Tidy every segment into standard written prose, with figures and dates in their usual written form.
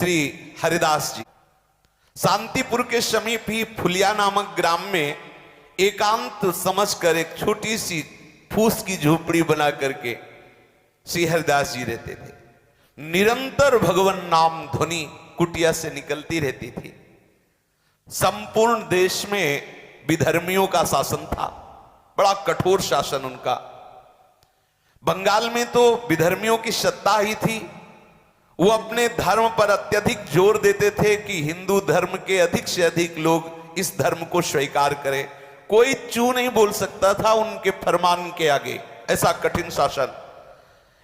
श्री हरिदास जी शांतिपुर के समीप ही फुलिया नामक ग्राम में एकांत समझकर एक छोटी सी फूस की झोपड़ी बना करके श्री हरिदास जी रहते थे। निरंतर भगवान नाम ध्वनि कुटिया से निकलती रहती थी। संपूर्ण देश में विधर्मियों का शासन था, बड़ा कठोर शासन उनका। बंगाल में तो विधर्मियों की सत्ता ही थी। वो अपने धर्म पर अत्यधिक जोर देते थे कि हिंदू धर्म के अधिक से अधिक लोग इस धर्म को स्वीकार करें। कोई चू नहीं बोल सकता था उनके फरमान के आगे। ऐसा कठिन शासन,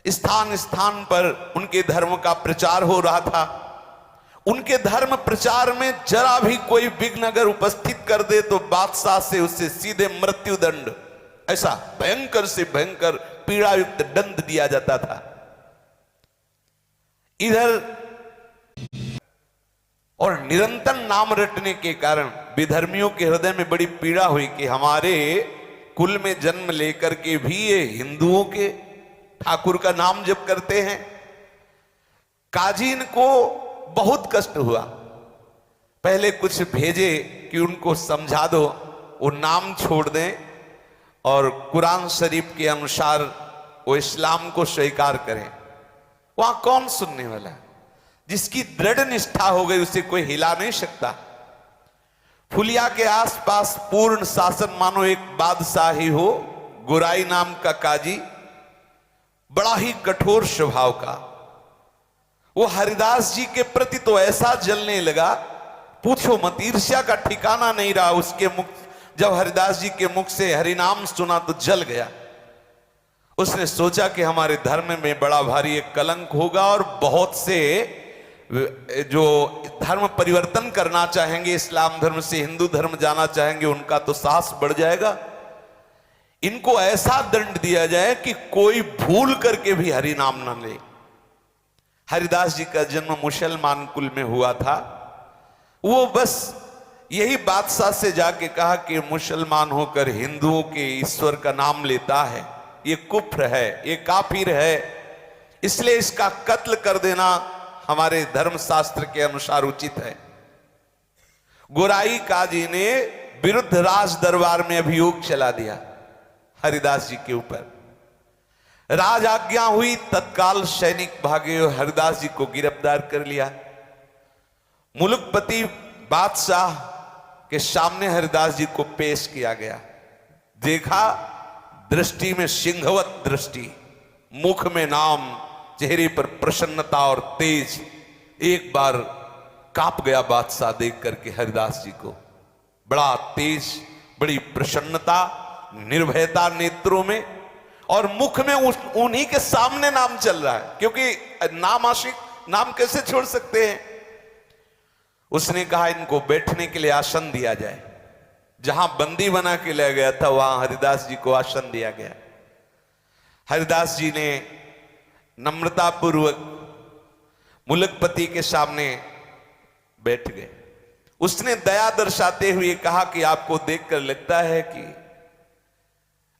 स्थान स्थान पर उनके धर्म का प्रचार हो रहा था। उनके धर्म प्रचार में जरा भी कोई विघ्न अगर उपस्थित कर दे तो बादशाह से उससे सीधे मृत्यु दंड, ऐसा भयंकर से भयंकर पीड़ायुक्त दंड दिया जाता था। इधर और निरंतर नाम रटने के कारण विधर्मियों के हृदय में बड़ी पीड़ा हुई कि हमारे कुल में जन्म लेकर के भी ये हिंदुओं के ठाकुर का नाम जप करते हैं। काजी को बहुत कष्ट हुआ। पहले कुछ भेजे कि उनको समझा दो, वो नाम छोड़ दें और कुरान शरीफ के अनुसार वो इस्लाम को स्वीकार करें। वहां कौन सुनने वाला है? जिसकी दृढ़ निष्ठा हो गई उसे कोई हिला नहीं सकता। फुलिया के आसपास पूर्ण शासन मानो एक बादशाह ही हो। गुराई नाम का काजी, बड़ा ही कठोर स्वभाव का, वो हरिदास जी के प्रति तो ऐसा जलने लगा, पूछो मत, ईर्ष्या का ठिकाना नहीं रहा उसके मुख। जब हरिदास जी के मुख से हरिनाम सुना तो जल गया। उसने सोचा कि हमारे धर्म में बड़ा भारी एक कलंक होगा और बहुत से जो धर्म परिवर्तन करना चाहेंगे, इस्लाम धर्म से हिंदू धर्म जाना चाहेंगे, उनका तो साहस बढ़ जाएगा। इनको ऐसा दंड दिया जाए कि कोई भूल करके भी हरि नाम ना ले। हरिदास जी का जन्म मुसलमान कुल में हुआ था। वो बस यही बादशाह से जाके कहा कि मुसलमान होकर हिंदुओं के ईश्वर का नाम लेता है, ये कुफ्र है, ये काफिर है, इसलिए इसका कत्ल कर देना हमारे धर्मशास्त्र के अनुसार उचित है। गोराई काजी ने विरुद्ध राज दरबार में अभियोग चला दिया हरिदास जी के ऊपर। राज आज्ञा हुई, तत्काल सैनिक भागे और हरिदास जी को गिरफ्तार कर लिया। मुलुकपति बादशाह के सामने हरिदास जी को पेश किया गया। देखा, दृष्टि में सिंहवत दृष्टि, मुख में नाम, चेहरे पर प्रसन्नता और तेज। एक बार कांप गया बादशाह देख करके हरिदास जी को। बड़ा तेज, बड़ी प्रसन्नता, निर्भयता नेत्रों में, और मुख में उन्हीं के सामने नाम चल रहा है, क्योंकि नाम आशिक नाम कैसे छोड़ सकते हैं। उसने कहा इनको बैठने के लिए आसन दिया जाए। जहां बंदी बना के ले गया था वहां हरिदास जी को आसन दिया गया। हरिदास जी ने नम्रतापूर्वक मुलकपति के सामने बैठ गए। उसने दया दर्शाते हुए कहा कि आपको देखकर लगता है कि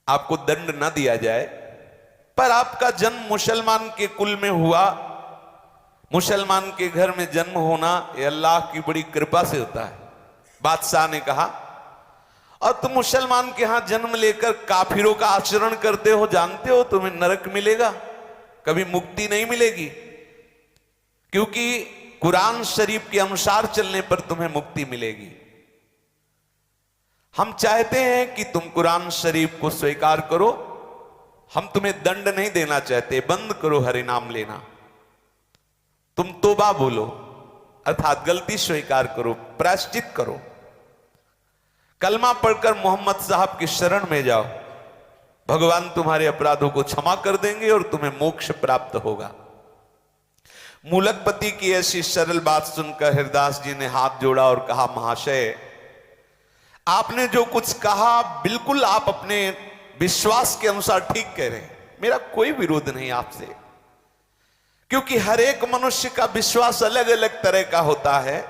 आपको दंड न दिया जाए, पर आपका जन्म मुसलमान के कुल में हुआ। मुसलमान के घर में जन्म होना ये अल्लाह की बड़ी कृपा से होता है। बादशाह ने कहा, और तुम मुसलमान के यहां जन्म लेकर काफिरों का आचरण करते हो, जानते हो तुम्हें नरक मिलेगा, कभी मुक्ति नहीं मिलेगी, क्योंकि कुरान शरीफ के अनुसार चलने पर तुम्हें मुक्ति मिलेगी। हम चाहते हैं कि तुम कुरान शरीफ को स्वीकार करो, हम तुम्हें दंड नहीं देना चाहते, बंद करो हरि नाम लेना, तुम तौबा बोलो, अर्थात गलती स्वीकार करो, प्रायश्चित करो, कलमा पढ़कर मोहम्मद साहब की शरण में जाओ, भगवान तुम्हारे अपराधों को क्षमा कर देंगे और तुम्हें मोक्ष प्राप्त होगा। मुलकपति की ऐसी सरल बात सुनकर हरिदास जी ने हाथ जोड़ा और कहा, महाशय आपने जो कुछ कहा बिल्कुल आप अपने विश्वास के अनुसार ठीक कह रहे हैं, मेरा कोई विरोध नहीं आपसे, क्योंकि हर एक मनुष्य का विश्वास अलग अलग तरह का होता है।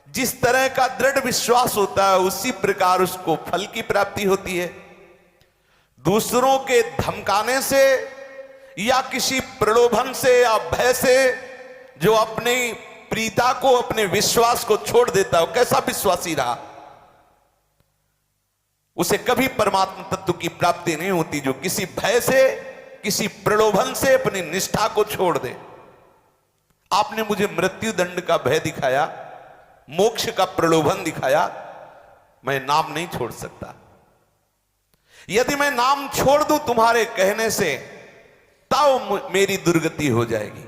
जिस तरह का दृढ़ विश्वास होता है उसी प्रकार उसको फल की प्राप्ति होती है। दूसरों के धमकाने से या किसी प्रलोभन से या भय से जो अपनी प्रीता को, अपने विश्वास को छोड़ देता है, कैसा विश्वासी रहा, उसे कभी परमात्मा तत्व की प्राप्ति नहीं होती। जो किसी भय से, किसी प्रलोभन से अपनी निष्ठा को छोड़ दे। आपने मुझे मृत्यु दंड का भय दिखाया, मोक्ष का प्रलोभन दिखाया, मैं नाम नहीं छोड़ सकता। यदि मैं नाम छोड़ दूं तुम्हारे कहने से, तब मेरी दुर्गति हो जाएगी।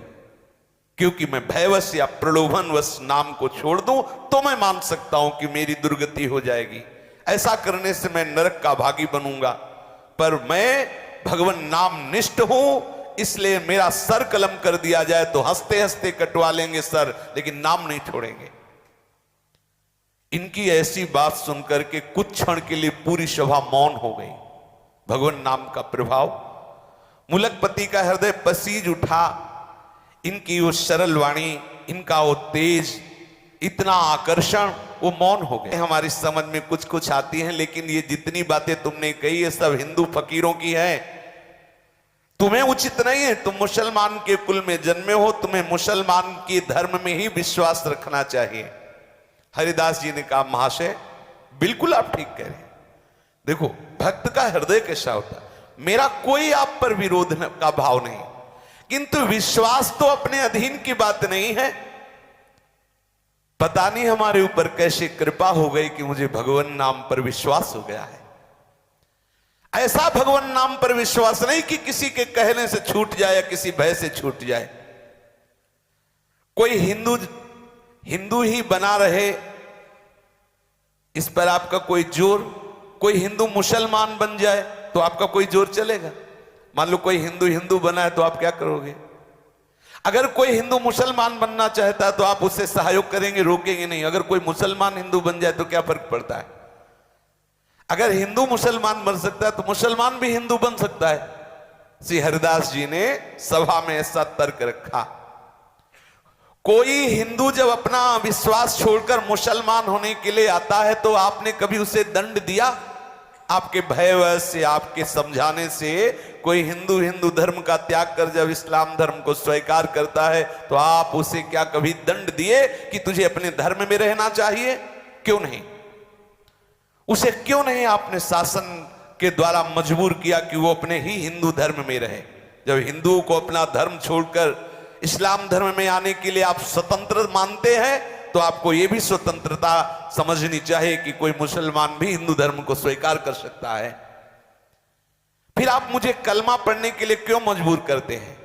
क्योंकि मैं भयवश या प्रलोभनवश नाम को छोड़ दूं तो मैं मान सकता हूं कि मेरी दुर्गति हो जाएगी। ऐसा करने से मैं नरक का भागी बनूंगा। पर मैं भगवान नाम निष्ठ हूं, इसलिए मेरा सर कलम कर दिया जाए तो हंसते हंसते कटवा लेंगे सर, लेकिन नाम नहीं छोड़ेंगे। इनकी ऐसी बात सुनकर के कुछ क्षण के लिए पूरी सभा मौन हो गई। भगवान नाम का प्रभाव, मुलकपति का हृदय पसीज उठा। इनकी वो सरल वाणी, इनका वो तेज, इतना आकर्षण, वो मौन हो गए। हमारी समझ में कुछ कुछ आती हैं, लेकिन ये जितनी बातें तुमने कही ये सब हिंदू फकीरों की है। तुम्हें उचित नहीं है, तुम मुसलमान के कुल में जन्मे हो, तुम्हें मुसलमान के धर्म में ही विश्वास रखना चाहिए। हरिदास जी ने कहा, महाशय बिल्कुल आप ठीक कह रहे हैं। देखो भक्त का हृदय कैसा होता है, मेरा कोई आप पर विरोध का भाव नहीं, किंतु विश्वास तो अपने अधीन की बात नहीं है। पता नहीं हमारे ऊपर कैसे कृपा हो गई कि मुझे भगवान नाम पर विश्वास हो गया है। ऐसा भगवान नाम पर विश्वास नहीं कि किसी के कहने से छूट जाए या किसी भय से छूट जाए। कोई हिंदू ही बना रहे, इस पर आपका कोई जोर, कोई हिंदू मुसलमान बन जाए तो आपका कोई जोर चलेगा। मान लो कोई हिंदू बना है तो आप क्या करोगे? अगर कोई हिंदू मुसलमान बनना चाहता है तो आप उससे सहयोग करेंगे, रोकेंगे नहीं। अगर कोई मुसलमान हिंदू बन जाए तो क्या फर्क पड़ता है? अगर हिंदू मुसलमान बन सकता है तो मुसलमान भी हिंदू बन सकता है। श्री हरिदास जी ने सभा में ऐसा तर्क रखा। कोई हिंदू जब अपना विश्वास छोड़कर मुसलमान होने के लिए आता है तो आपने कभी उसे दंड दिया? आपके भयवश से, आपके समझाने से कोई हिंदू धर्म का त्याग कर जब इस्लाम धर्म को स्वीकार करता है तो आप उसे क्या कभी दंड दिए कि तुझे अपने धर्म में रहना चाहिए? क्यों नहीं? उसे क्यों नहीं आपने शासन के द्वारा मजबूर किया कि वो अपने ही हिंदू धर्म में रहे? जब हिंदुओं को अपना धर्म छोड़कर इस्लाम धर्म में आने के लिए आप स्वतंत्र मानते हैं तो आपको यह भी स्वतंत्रता समझनी चाहिए कि कोई मुसलमान भी हिंदू धर्म को स्वीकार कर सकता है। फिर आप मुझे कलमा पढ़ने के लिए क्यों मजबूर करते हैं?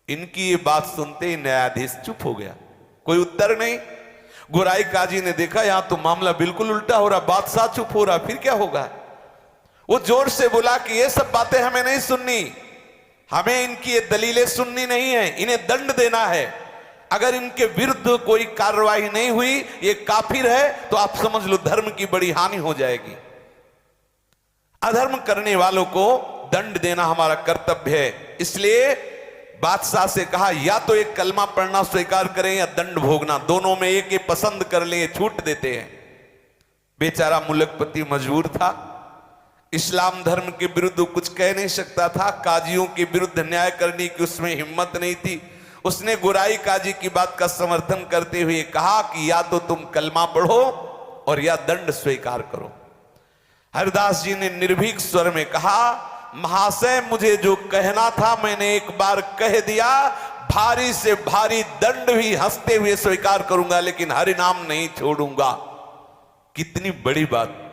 इनकी ये बात सुनते ही न्यायाधीश चुप हो गया, कोई उत्तर नहीं। गोराई काजी ने देखा यहां तो मामला बिल्कुल उल्टा हो रहा, बादशाह चुप हो रहा, फिर क्या होगा? वो जोर से बोला कि ये सब बातें हमें नहीं सुननी, हमें इनकी ये दलीलें सुननी नहीं है, इन्हें दंड देना है। अगर इनके विरुद्ध कोई कार्रवाई नहीं हुई, ये काफिर है, तो आप समझ लो धर्म की बड़ी हानि हो जाएगी। अधर्म करने वालों को दंड देना हमारा कर्तव्य है। इसलिए बादशाह से कहा या तो एक कलमा पढ़ना स्वीकार करें या दंड भोगना, दोनों में एक ही पसंद कर लें, छूट देते हैं। बेचारा मुलकपति मजबूर था, इस्लाम धर्म के विरुद्ध कुछ कह नहीं सकता था, काजियों के विरुद्ध न्याय करने की उसमें हिम्मत नहीं थी। उसने गोराई काजी की बात का समर्थन करते हुए कहा कि या तो तुम कलमा पढ़ो और या दंड स्वीकार करो। हरिदास जी ने निर्भीक स्वर में कहा, महाशय मुझे जो कहना था मैंने एक बार कह दिया, भारी से भारी दंड भी हंसते हुए स्वीकार करूंगा, लेकिन हरि नाम नहीं छोड़ूंगा। कितनी बड़ी बात!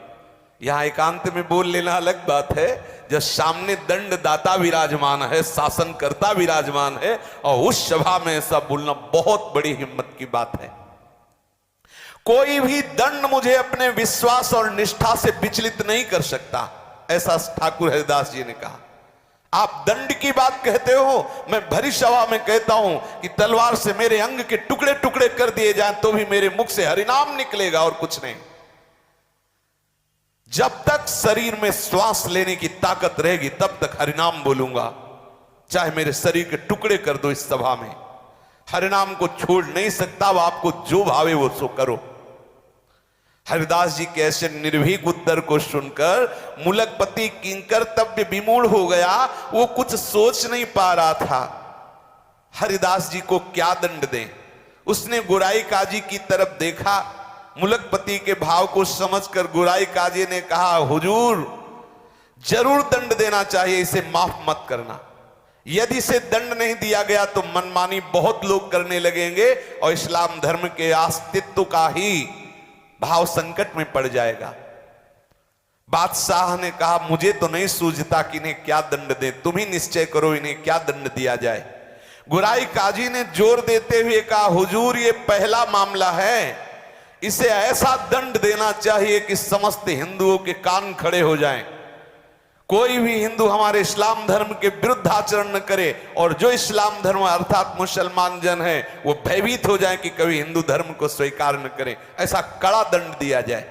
यहां एकांत में बोल लेना अलग बात है, जब सामने दंड दाता विराजमान है, शासनकर्ता विराजमान है, और उस सभा में ऐसा बोलना बहुत बड़ी हिम्मत की बात है। कोई भी दंड मुझे अपने विश्वास और निष्ठा से विचलित नहीं कर सकता, ऐसा ठाकुर हरिदास जी ने कहा। आप दंड की बात कहते हो, मैं भरी सभा में कहता हूं कि तलवार से मेरे अंग के टुकड़े टुकड़े कर दिए जाएं तो भी मेरे मुख से हरिनाम निकलेगा और कुछ नहीं। जब तक शरीर में श्वास लेने की ताकत रहेगी तब तक हरिनाम बोलूंगा, चाहे मेरे शरीर के टुकड़े कर दो। इस सभा में हरिनाम को छोड़ नहीं सकता, वो आपको जो भावे वो सो करो। हरिदास जी के ऐसे निर्भीक उत्तर को सुनकर मुलकपति किंकर्तव्य विमूढ़ हो गया, वो कुछ सोच नहीं पा रहा था। हरिदास जी को क्या दंड दें? उसने गुराई काजी की तरफ देखा। मुलकपति के भाव को समझकर गुराई काजी ने कहा, हुजूर जरूर दंड देना चाहिए, इसे माफ मत करना। यदि इसे दंड नहीं दिया गया तो मनमानी बहुत लोग करने लगेंगे और इस्लाम धर्म के अस्तित्व का ही भाव संकट में पड़ जाएगा। बादशाह ने कहा, मुझे तो नहीं सूझता कि इन्हें क्या दंड दें, तुम ही निश्चय करो इन्हें क्या दंड दिया जाए। गुराई काजी ने जोर देते हुए कहा, हुजूर ये पहला मामला है, इसे ऐसा दंड देना चाहिए कि समस्त हिंदुओं के कान खड़े हो जाएं। कोई भी हिंदू हमारे इस्लाम धर्म के विरुद्ध आचरण न करे और जो इस्लाम धर्म अर्थात मुसलमान जन है वो भयभीत हो जाए कि कभी हिंदू धर्म को स्वीकार न करें। ऐसा कड़ा दंड दिया जाए,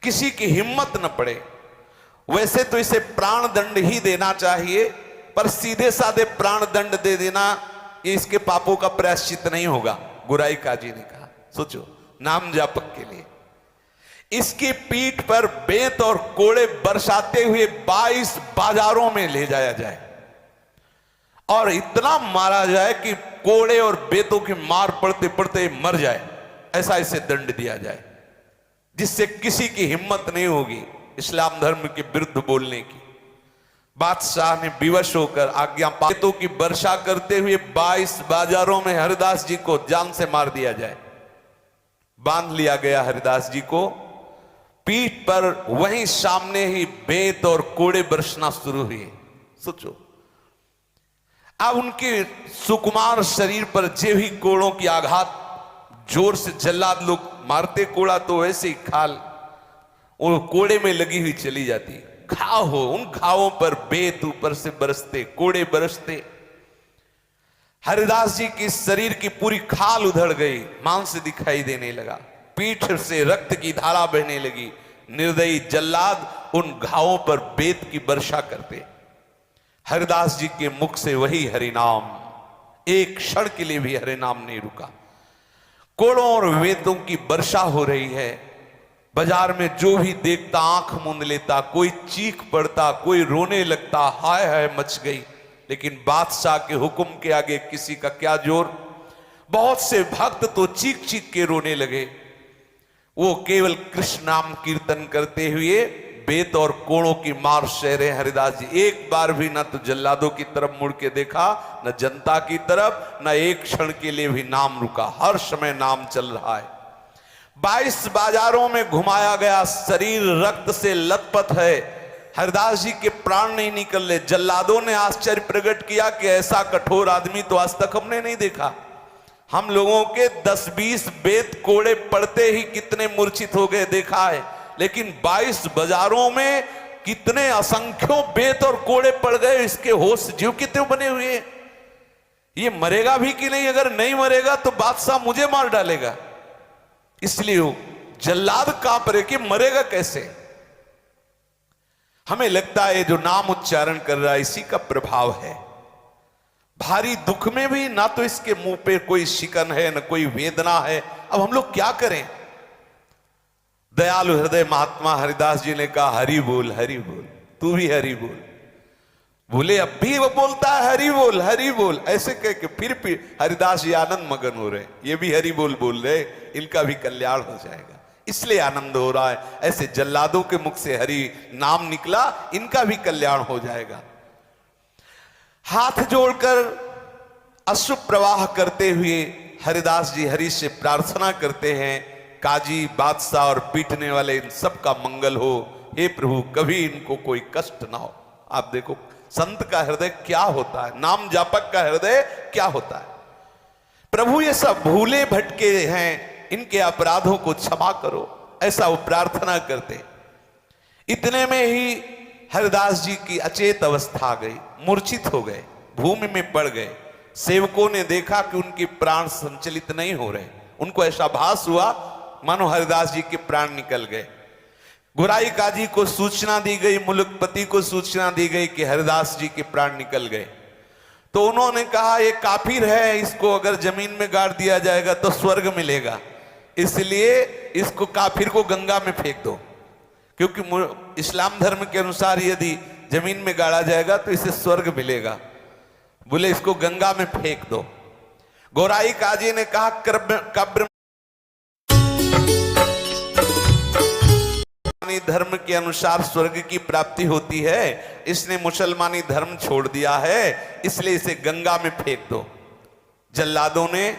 किसी की हिम्मत न पड़े। वैसे तो इसे प्राण दंड ही देना चाहिए, पर सीधे साधे प्राण दंड दे देना ये इसके पापों का प्रायश्चित नहीं होगा। गुराई काजी ने कहा, सोचो नाम जापक के लिए इसकी पीठ पर बेत और कोड़े बरसाते हुए 22 बाजारों में ले जाया जाए और इतना मारा जाए कि कोड़े और बेतों की मार पड़ते पड़ते मर जाए, ऐसा इसे दंड दिया जाए जिससे किसी की हिम्मत नहीं होगी इस्लाम धर्म के विरुद्ध बोलने की। बादशाह ने विवश होकर आज्ञा बेतों की वर्षा करते हुए 22 बाजारों में हरिदास जी को जान से मार दिया जाए। बांध लिया गया हरिदास जी को, पीठ पर वहीं सामने ही बेत और कोड़े बरसना शुरू हुए। सोचो, अब उनके सुकुमार शरीर पर जे भी कोड़ों की आघात जोर से जल्लाद लोग मारते कोड़ा तो वैसे ही खाल वो कोड़े में लगी हुई चली जाती। घाव हो, उन घावों पर बेत ऊपर से बरसते, कोड़े बरसते। हरिदास जी की शरीर की पूरी खाल उधड़ गई, मांस दिखाई देने लगा, पीठ से रक्त की धारा बहने लगी। निर्दयी जल्लाद उन घावों पर बेत की वर्षा करते। हरिदास जी के मुख से वही हरिनाम, एक क्षण के लिए भी हरिनाम नहीं रुका। कोड़ों और बेतों की वर्षा हो रही है। बाजार में जो भी देखता आंख मूंद लेता, कोई चीख पड़ता, कोई रोने लगता, हाय हाय मच गई। लेकिन बादशाह के हुक्म के आगे किसी का क्या जोर। बहुत से भक्त तो चीख चीख के रोने लगे। वो केवल कृष्ण नाम कीर्तन करते हुए बेत और कोड़ों की मार सह रहे। हरिदास जी एक बार भी न तो जल्लादों की तरफ मुड़ के देखा, न जनता की तरफ, न एक क्षण के लिए भी नाम रुका। हर समय नाम चल रहा है। 22 बाजारों में घुमाया गया, शरीर रक्त से लथपथ है। हरिदास जी के प्राण नहीं निकल रहे। जल्लादों ने आश्चर्य प्रकट किया कि ऐसा कठोर आदमी तो आज तक हमने नहीं देखा। हम लोगों के 10-20 बेत कोड़े पड़ते ही कितने मूर्छित हो गए देखा है, लेकिन 22 बाजारों में कितने असंख्यों बेत और कोड़े पड़ गए। इसके होश जीव कितने बने हुए। ये मरेगा भी कि नहीं? अगर नहीं मरेगा तो बादशाह मुझे मार डालेगा। इसलिए जल्लाद कांप रहे कि मरेगा कैसे। हमें लगता है जो नाम उच्चारण कर रहा है इसी का प्रभाव है। भारी दुख में भी ना तो इसके मुंह पे कोई शिकन है, ना कोई वेदना है। अब हम लोग क्या करें? दयालु हृदय महात्मा हरिदास जी ने कहा, हरि बोल, हरि बोल, तू भी हरि बोल। बोले अब भी वो बोलता है हरि बोल, हरि बोल। ऐसे कह के फिर हरिदास जी आनंद मगन हो रहे, ये भी हरि बोल बोल रहे, इनका भी कल्याण हो जाएगा, इसलिए आनंद हो रहा है। ऐसे जल्लादों के मुख से हरि नाम निकला, इनका भी कल्याण हो जाएगा। हाथ जोड़कर अश्रु प्रवाह करते हुए हरिदास जी हरि से प्रार्थना करते हैं, काजी, बादशाह और पीटने वाले इन सब का मंगल हो। हे प्रभु, कभी इनको कोई कष्ट ना हो। आप देखो संत का हृदय क्या होता है, नाम जापक का हृदय क्या होता है। प्रभु ये सब भूले भटके हैं, इनके अपराधों को क्षमा करो, ऐसा वो प्रार्थना करते। इतने में ही हरिदास जी की अचेत अवस्था आ गई, मूर्छित हो गए, भूमि में पड़ गए। सेवकों ने देखा कि उनके प्राण संचलित नहीं हो रहे। उनको ऐसा भास हुआ मानो हरिदास जी के प्राण निकल गए। गुराई काजी को सूचना दी गई, मुलकपति को सूचना दी गई कि हरिदास जी के प्राण निकल गए। तो उन्होंने कहा ये काफिर है, इसको अगर जमीन में गाड़ दिया जाएगा तो स्वर्ग मिलेगा, इसलिए इसको काफिर को गंगा में फेंक दो, क्योंकि इस्लाम धर्म के अनुसार यदि जमीन में गाड़ा जाएगा तो इसे स्वर्ग मिलेगा। बोले इसको गंगा में फेंक दो। गोराई काजी ने कहा कब्र धर्म के अनुसार स्वर्ग की प्राप्ति होती है, इसने मुसलमानी धर्म छोड़ दिया है, इसलिए इसे गंगा में फेंक दो। जल्लादों ने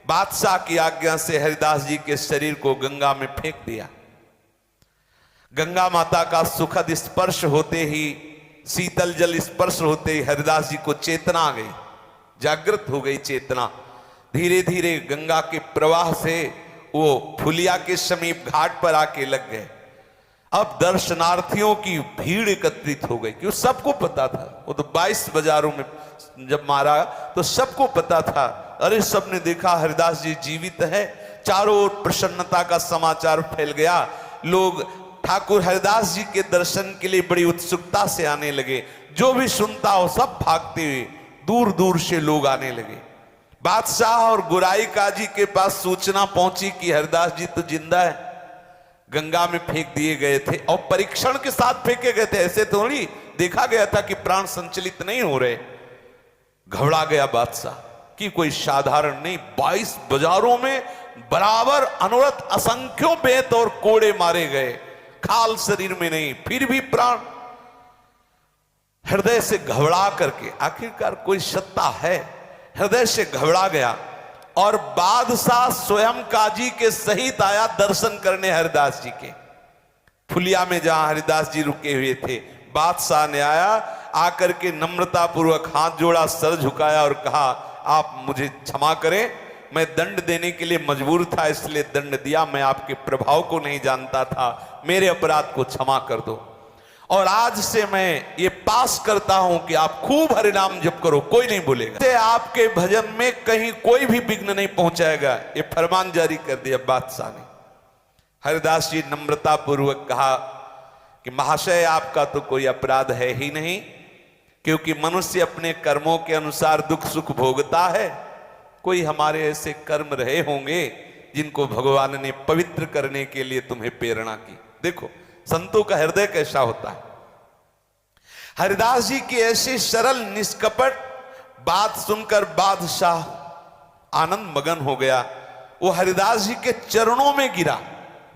बादशाह की आज्ञा से हरिदास जी के शरीर को गंगा में फेंक दिया। गंगा माता का सुखद स्पर्श होते ही, शीतल जल स्पर्श होते ही हरिदास जी को चेतना आ गई, जागृत हो गई चेतना। धीरे धीरे गंगा के प्रवाह से वो फुलिया के समीप घाट पर आके लग गए। अब दर्शनार्थियों की भीड़ एकत्रित हो गई, क्यों सबको पता था, वो तो 22 बाजारों में जब मारा तो सबको पता था, अरे सबने देखा हरिदास जी जीवित है। चारों ओर प्रसन्नता का समाचार फैल गया। लोग ठाकुर हरिदास जी के दर्शन के लिए बड़ी उत्सुकता से आने लगे। जो भी सुनता हो सब भागते हुए दूर दूर से लोग आने लगे। बादशाह और गोराई काजी के पास सूचना पहुंची कि हरिदास जी तो जिंदा है, गंगा में फेंक दिए गए थे और परीक्षण के साथ फेंके गए थे, ऐसे थोड़ी देखा गया था कि प्राण संचलित नहीं हो रहे। घबरा गया बादशाह कि कोई साधारण नहीं, 22 बाजारों में बराबर अनवरत असंख्यों बेत और कोड़े मारे गए, खाल शरीर में नहीं, फिर भी प्राण। हृदय से घबरा करके, आखिरकार कोई सत्ता है, हृदय से घबरा गया और बादशाह स्वयं काजी के सहित आया दर्शन करने हरिदास जी के। फुलिया में जहां हरिदास जी रुके हुए थे, बादशाह ने आया, आकर के नम्रता पूर्वक हाथ जोड़ा, सर झुकाया और कहा, आप मुझे क्षमा करें, मैं दंड देने के लिए मजबूर था, इसलिए दंड दिया, मैं आपके प्रभाव को नहीं जानता था, मेरे अपराध को क्षमा कर दो। और आज से मैं ये पास करता हूं कि आप खूब हरिनाम जप करो, कोई नहीं बोलेगा, आपके भजन में कहीं कोई भी विघ्न नहीं पहुंचाएगा। ये फरमान जारी कर दिया बादशाह ने। हरिदास जी नम्रता पूर्वक कहा कि महाशय, आपका तो कोई अपराध है ही नहीं, क्योंकि मनुष्य अपने कर्मों के अनुसार दुख सुख भोगता है। कोई हमारे ऐसे कर्म रहे होंगे जिनको भगवान ने पवित्र करने के लिए तुम्हें प्रेरणा की। देखो संतों का हृदय कैसा होता है। हरिदास जी की ऐसी सरल निष्कपट बात सुनकर बादशाह आनंद मगन हो गया। वो हरिदास जी के चरणों में गिरा,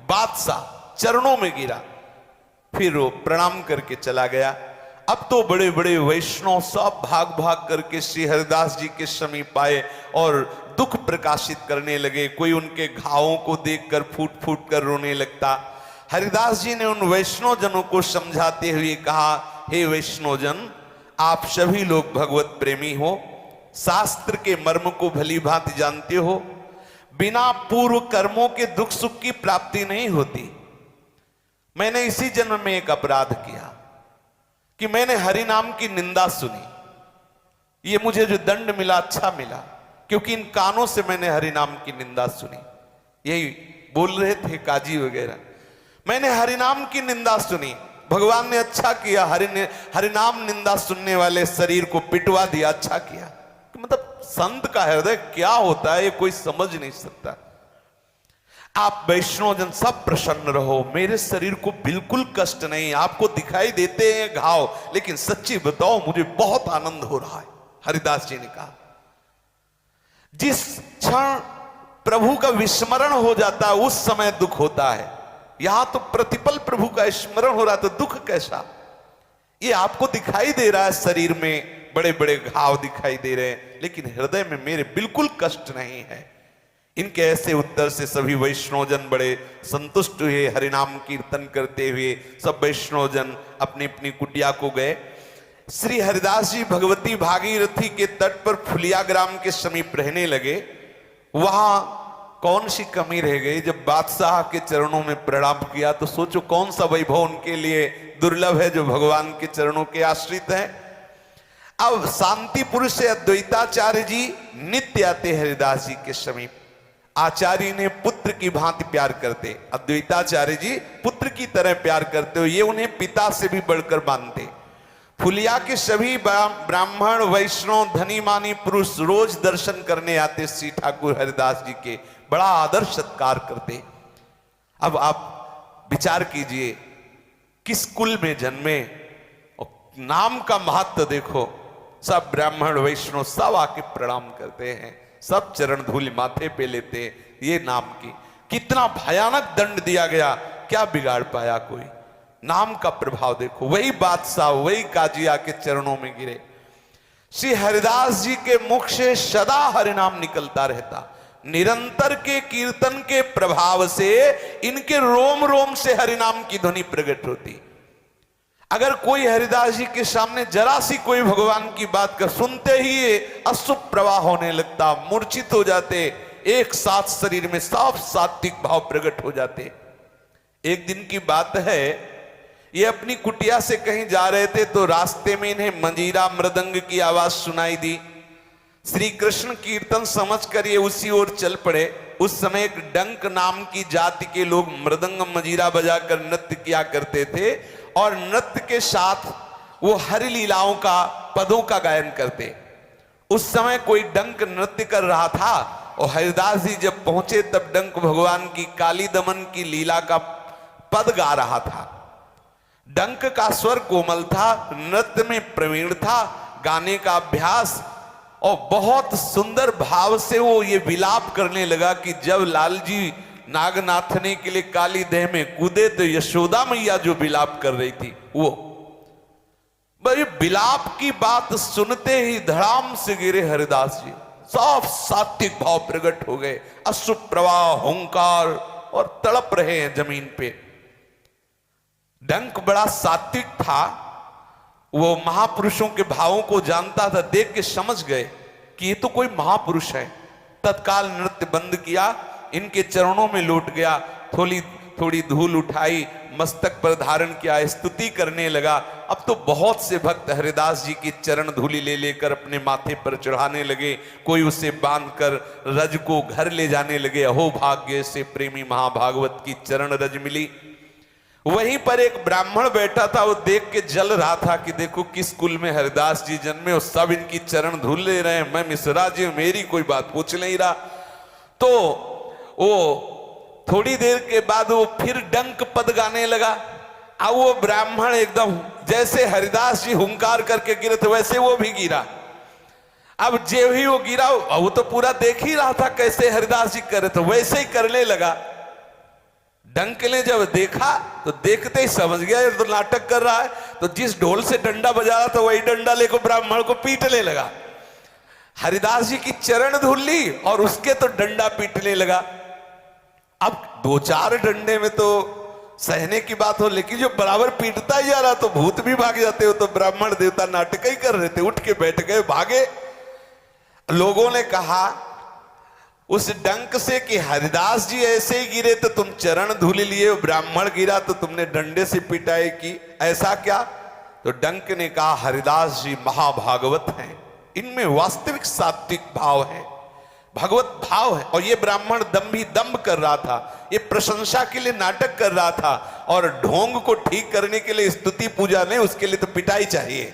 बादशाह चरणों में गिरा, फिर वो प्रणाम करके चला गया। अब तो बड़े बड़े वैष्णव सब भाग भाग करके श्री हरिदास जी के समीप आए और दुख प्रकाशित करने लगे। कोई उनके घावों को देखकर फूट फूट कर रोने लगता। हरिदास जी ने उन वैष्णव जनों को समझाते हुए कहा, हे वैष्णव जन, आप सभी लोग भगवत प्रेमी हो, शास्त्र के मर्म को भली भांति जानते हो। बिना पूर्व कर्मों के दुख सुख की प्राप्ति नहीं होती। मैंने इसी जन्म में एक अपराध किया कि मैंने हरि नाम की निंदा सुनी। ये मुझे जो दंड मिला अच्छा मिला, क्योंकि इन कानों से मैंने हरि नाम की निंदा सुनी। यही बोल रहे थे काजी वगैरह, मैंने हरिनाम की निंदा सुनी, भगवान ने अच्छा किया, हरिनाम निंदा सुनने वाले शरीर को पिटवा दिया, अच्छा किया। मतलब संत का हृदय क्या होता है ये कोई समझ नहीं सकता। आप वैष्णव जन सब प्रसन्न रहो, मेरे शरीर को बिल्कुल कष्ट नहीं, आपको दिखाई देते हैं घाव, लेकिन सच्ची बताओ मुझे बहुत आनंद हो रहा है। हरिदास जी ने कहा, जिस क्षण प्रभु का विस्मरण हो जाता है उस समय दुख होता है। यहां तो प्रतिपल प्रभु का स्मरण हो रहा, तो दुख कैसा। ये आपको दिखाई दे रहा है, शरीर में बड़े बड़े घाव दिखाई दे रहे हैं, लेकिन हृदय में मेरे बिल्कुल कष्ट नहीं है। इनके ऐसे उत्तर से सभी वैष्णवजन बड़े संतुष्ट हुए। हरिनाम कीर्तन करते हुए सब वैष्णवजन अपनी अपनी कुटिया को गए। श्री हरिदास जी भगवती भागीरथी के तट पर फुलिया ग्राम के समीप रहने लगे। वहां कौन सी कमी रह गई, जब बादशाह के चरणों में प्रणाम किया तो सोचो कौन सा वैभव उनके लिए दुर्लभ है जो भगवान के चरणों के आश्रित है। अब शांतिपुर से अद्वैताचार्य जी नित्य आते हरिदास जी के समीप। आचार्य ने पुत्र की भांति प्यार करते, अद्वैताचार्य जी पुत्र की तरह प्यार करते हो, ये उन्हें पिता से भी बढ़कर मानते। फुलिया के सभी ब्राह्मण वैष्णव धनी मानी पुरुष रोज दर्शन करने आते श्री ठाकुर हरिदास जी के, बड़ा आदर सत्कार करते। अब आप विचार कीजिए किस कुल में जन्मे, नाम का महत्व देखो। सब ब्राह्मण वैष्णव सब आके प्रणाम करते हैं। सब चरण धूलि माथे पे लेते हैं। ये नाम की कितना भयानक दंड दिया गया, क्या बिगाड़ पाया कोई? नाम का प्रभाव देखो। वही बादशाह, वही काजिया के चरणों में गिरे। श्री हरिदास जी के मुख से सदा हरिनाम निकलता रहता। निरंतर के कीर्तन के प्रभाव से इनके रोम रोम से हरिनाम की ध्वनि प्रकट होती। अगर कोई हरिदास जी के सामने जरा सी कोई भगवान की बात कर, सुनते ही ये अशुभ प्रवाह होने लगता, मूर्छित हो जाते, एक साथ शरीर में साफ सात्विक भाव प्रकट हो जाते। एक दिन की बात है, ये अपनी कुटिया से कहीं जा रहे थे तो रास्ते में इन्हें मंजीरा मृदंग की आवाज सुनाई दी। श्री कृष्ण कीर्तन समझकर ये उसी ओर चल पड़े। उस समय एक डंक नाम की जाति के लोग मृदंग मंजीरा बजाकर नृत्य किया करते थे और नृत्य के साथ वो हरि लीलाओं का, पदों का गायन करते। उस समय कोई डंक नृत्य कर रहा था और हरिदास जी जब पहुंचे तब डंक भगवान की काली दमन की लीला का पद गा रहा था। डंक का स्वर कोमल था, नृत्य में प्रवीण था, गाने का अभ्यास, और बहुत सुंदर भाव से वो ये विलाप करने लगा कि जब लाल जी नाग नाथने के लिए काली देह में कूदे तो यशोदा मैया जो विलाप कर रही थी वो। भाई विलाप की बात सुनते ही धड़ाम से गिरे हरिदास जी, साफ सात्विक भाव प्रकट हो गए, अशुभ प्रवाह, हुंकार, और तड़प रहे हैं जमीन पे। डंक बड़ा सात्विक था, वो महापुरुषों के भावों को जानता था। देख के समझ गए कि ये तो कोई महापुरुष है। तत्काल नृत्य बंद किया, इनके चरणों में लौट गया, थोड़ी थोड़ी धूल उठाई, मस्तक पर धारण किया, स्तुति करने लगा। अब तो बहुत से भक्त हरिदास जी की चरण धूलि ले लेकर अपने माथे पर चढ़ाने लगे। कोई उसे बांधकर रज को घर ले जाने लगे। अहो भाग्य से प्रेमी महाभागवत की चरण रज मिली। वहीं पर एक ब्राह्मण बैठा था, वो देख के जल रहा था कि देखो किस कुल में हरिदास जी जन्मे और सब इनकी चरण धूल ले रहे हैं, मैं मिश्रा जी मेरी कोई बात पूछ नहीं रहा। तो वो थोड़ी देर के बाद वो फिर डंक पद गाने लगा। अब वो ब्राह्मण एकदम जैसे हरिदास जी हुंकार करके गिरे थे वैसे वो भी गिरा। अब जे भी वो गिरा, वो तो पूरा देख ही रहा था कैसे हरिदास जी कर रहे थे, वैसे ही करने लगा। डंक ने जब देखा तो देखते ही समझ गया ये तो नाटक कर रहा है, तो जिस ढोल से डंडा बजा रहा था वही डंडा लेकर ब्राह्मण को पीटने लगा। हरिदास जी की चरण धूल ली और उसके तो डंडा पीटने लगा। अब दो चार डंडे में तो सहने की बात हो, लेकिन जो बराबर पीटता ही जा रहा तो भूत भी भाग जाते हो। तो ब्राह्मण देवता नाटक ही कर रहे थे, उठ के बैठ गए, भागे। लोगों ने कहा उस डंक से कि हरिदास जी ऐसे ही गिरे तो तुम चरण धूलि लिए, ब्राह्मण गिरा तो तुमने डंडे से पिटाई की, ऐसा क्या? तो डंक ने कहा हरिदास जी महाभागवत हैं, इनमें वास्तविक सात्विक भाव है, भगवत भाव है। और ये ब्राह्मण दंभ कर रहा था, ये प्रशंसा के लिए नाटक कर रहा था, और ढोंग को ठीक करने के लिए स्तुति पूजा नहीं, उसके लिए तो पिटाई चाहिए।